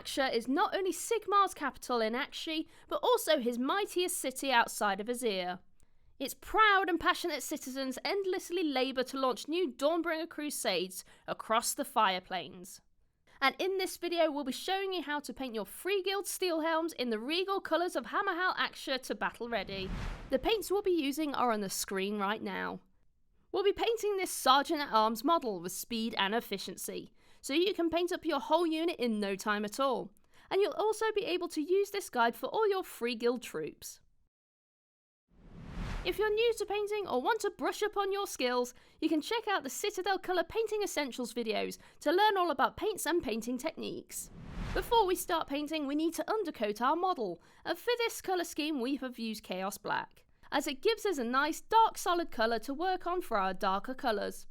Aksha is not only Sigmar's capital in Akshi, but also his mightiest city outside of Azir. Its proud and passionate citizens endlessly labour to launch new Dawnbringer crusades across the Fire Plains. And in this video we'll be showing you how to paint your Free Guild steel helms in the regal colours of Hammerhal Aksha to battle ready. The paints we'll be using are on the screen right now. We'll be painting this Sergeant at Arms model with speed and efficiency, so you can paint up your whole unit in no time at all. And you'll also be able to use this guide for all your Free Guild troops. If you're new to painting or want to brush up on your skills, you can check out the Citadel Colour Painting Essentials videos to learn all about paints and painting techniques. Before we start painting, we need to undercoat our model, and for this colour scheme we have used Chaos Black, as it gives us a nice dark solid colour to work on for our darker colours.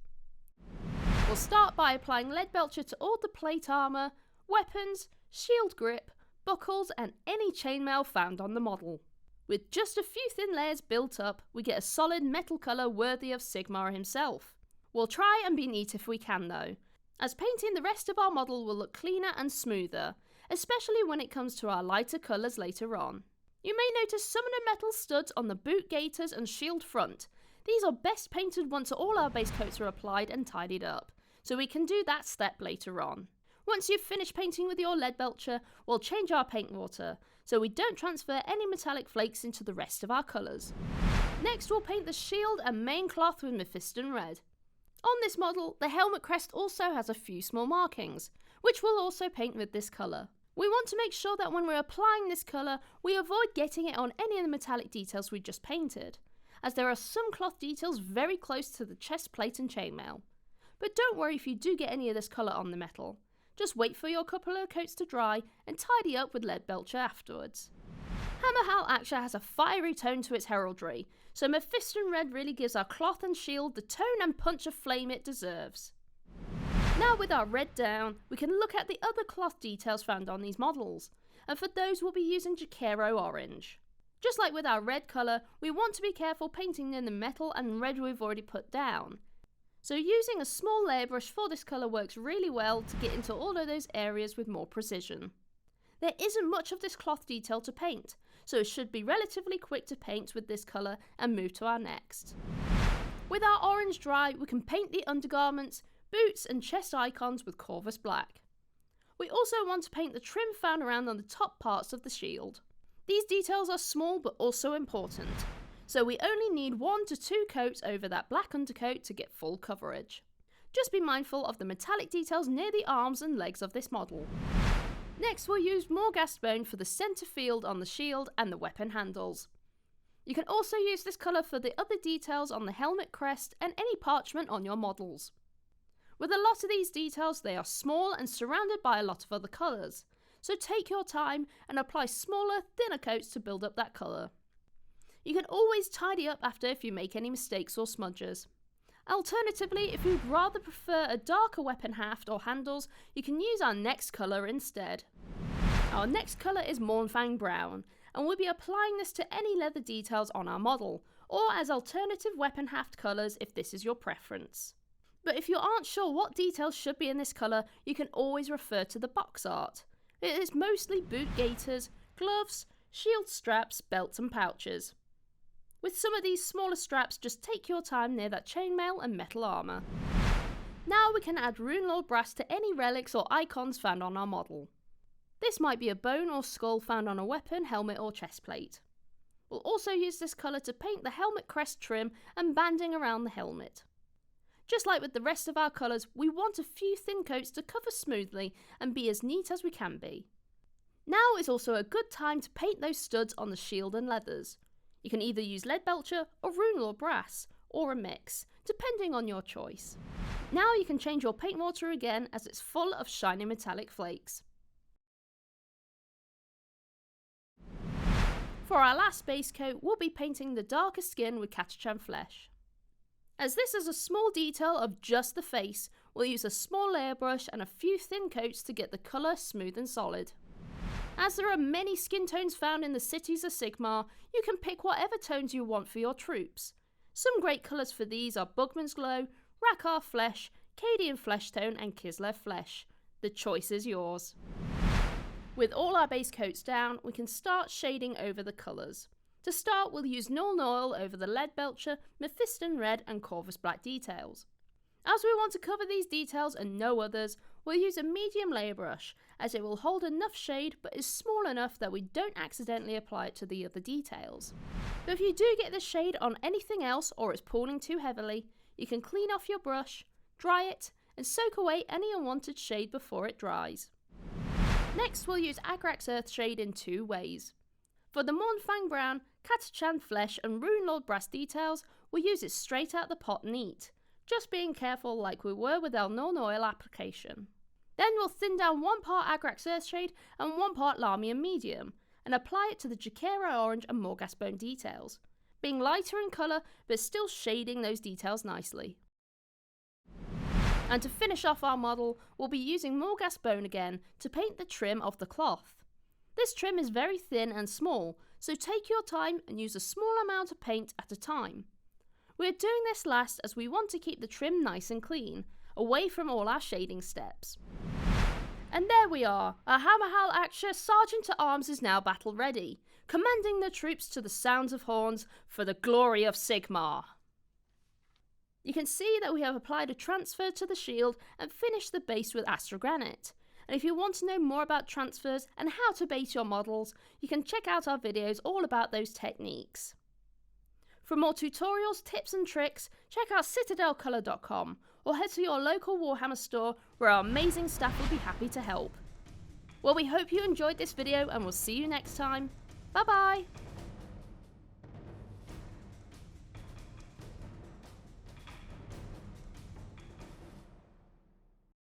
We'll start by applying Leadbelcher to all the plate armour, weapons, shield grip, buckles and any chainmail found on the model. With just a few thin layers built up, we get a solid metal colour worthy of Sigmar himself. We'll try and be neat if we can though, as painting the rest of our model will look cleaner and smoother, especially when it comes to our lighter colours later on. You may notice summoner metal studs on the boot gaiters and shield front. These are best painted once all our base coats are applied and tidied up, so we can do that step later on. Once you've finished painting with your Leadbelcher, we'll change our paint water, so we don't transfer any metallic flakes into the rest of our colours. Next we'll paint the shield and main cloth with Mephiston Red. On this model, the helmet crest also has a few small markings, which we'll also paint with this colour. We want to make sure that when we're applying this colour, we avoid getting it on any of the metallic details we just painted, as there are some cloth details very close to the chest plate and chainmail. But don't worry if you do get any of this colour on the metal. Just wait for your couple of coats to dry and tidy up with Leadbelcher afterwards. Hammerhal Aksha has a fiery tone to its heraldry, so Mephiston Red really gives our cloth and shield the tone and punch of flame it deserves. Now with our red down, we can look at the other cloth details found on these models, and for those we'll be using Jakiro Orange. Just like with our red colour, we want to be careful painting in the metal and red we've already put down. So using a small layer brush for this colour works really well to get into all of those areas with more precision. There isn't much of this cloth detail to paint, so it should be relatively quick to paint with this colour and move to our next. With our orange dry, we can paint the undergarments, boots and chest icons with Corvus Black. We also want to paint the trim found around on the top parts of the shield. These details are small but also important, so we only need 1 to 2 coats over that black undercoat to get full coverage. Just be mindful of the metallic details near the arms and legs of this model. Next we'll use Morghast Bone for the centre field on the shield and the weapon handles. You can also use this colour for the other details on the helmet crest and any parchment on your models. With a lot of these details they are small and surrounded by a lot of other colours, so take your time and apply smaller, thinner coats to build up that colour. You can always tidy up after if you make any mistakes or smudges. Alternatively, if you'd rather prefer a darker weapon haft or handles, you can use our next colour instead. Our next colour is Mournfang Brown, and we'll be applying this to any leather details on our model, or as alternative weapon haft colours if this is your preference. But if you aren't sure what details should be in this colour, you can always refer to the box art. It is mostly boot gaiters, gloves, shield straps, belts and pouches. With some of these smaller straps, just take your time near that chainmail and metal armour. Now we can add Runelord brass to any relics or icons found on our model. This might be a bone or skull found on a weapon, helmet or chest plate. We'll also use this colour to paint the helmet crest trim and banding around the helmet. Just like with the rest of our colours, we want a few thin coats to cover smoothly and be as neat as we can be. Now is also a good time to paint those studs on the shield and leathers. You can either use Leadbelcher or Runelord brass, or a mix, depending on your choice. Now you can change your paint water again as it's full of shiny metallic flakes. For our last base coat, we'll be painting the darker skin with Catachan Flesh. As this is a small detail of just the face, we'll use a small layer brush and a few thin coats to get the colour smooth and solid. As there are many skin tones found in the cities of Sigmar, you can pick whatever tones you want for your troops. Some great colours for these are Bugman's Glow, Rakarth Flesh, Cadian Flesh Tone and Kislev Flesh. The choice is yours. With all our base coats down, we can start shading over the colours. To start, we'll use Nuln Oil over the Leadbelcher, Mephiston Red and Corvus Black details. As we want to cover these details and no others, we'll use a medium layer brush, as it will hold enough shade but is small enough that we don't accidentally apply it to the other details. But if you do get the shade on anything else or it's pooling too heavily, you can clean off your brush, dry it, and soak away any unwanted shade before it dries. Next, we'll use Agrax Earthshade in two ways. For the Mournfang Brown, Catachan Flesh and Runelord Brass details, we'll use it straight out the pot neat, just being careful like we were with our Nuln Oil application. Then we'll thin down 1 part Agrax Earthshade and 1 part Lahmian Medium, and apply it to the Jakera Orange and Morghast Bone details, being lighter in colour but still shading those details nicely. And to finish off our model, we'll be using Morghast Bone again to paint the trim of the cloth. This trim is very thin and small, so take your time and use a small amount of paint at a time. We're doing this last as we want to keep the trim nice and clean, away from all our shading steps. And there we are, our Hammerhal Aksha Sergeant-at-Arms is now battle ready, commanding the troops to the sounds of horns for the glory of Sigmar. You can see that we have applied a transfer to the shield and finished the base with Astrogranite. And if you want to know more about transfers and how to base your models, you can check out our videos all about those techniques. For more tutorials, tips and tricks, check out citadelcolour.com or head to your local Warhammer store where our amazing staff will be happy to help. Well, we hope you enjoyed this video and we'll see you next time. Bye bye!